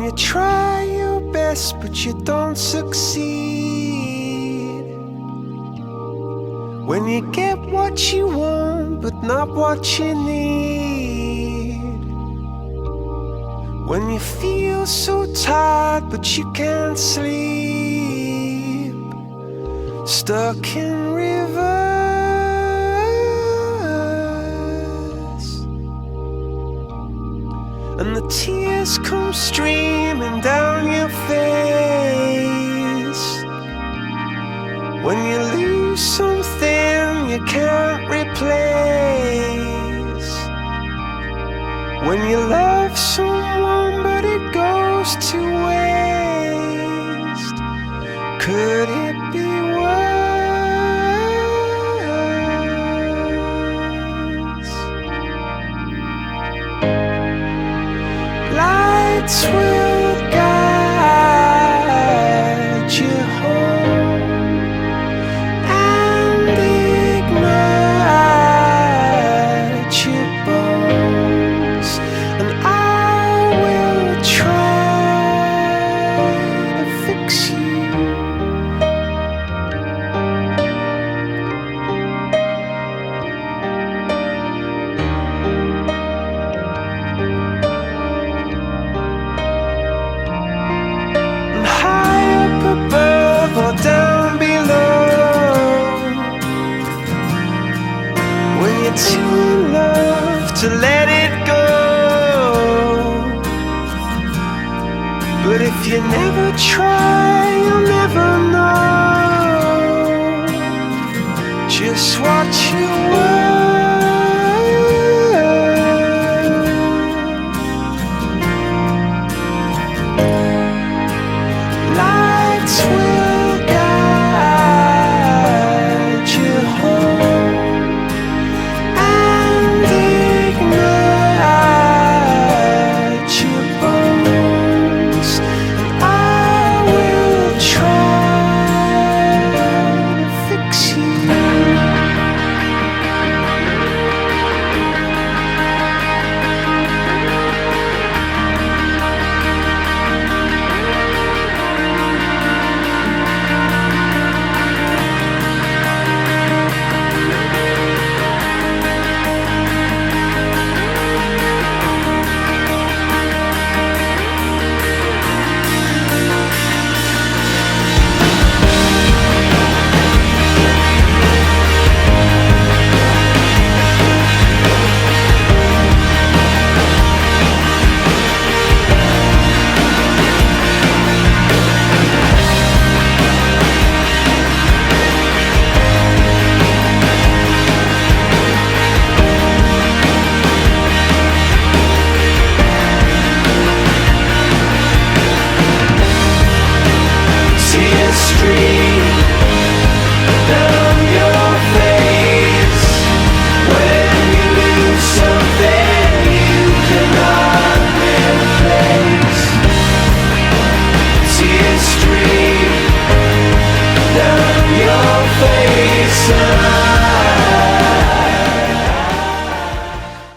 you try your best but you don't succeed, when you get what you want but not what you need, when you feel so tired but you can't sleep, stuck in reverse, and the tears come streaming down your face, when you lose something you can't replace, when you love someone but it goes to waste. Could it be worse? Lights will guide you home and ignite your bones, and I will try to fix you. And high up above or down below, when you're too in love to let it go. But if you never try, you'll never know just what you want.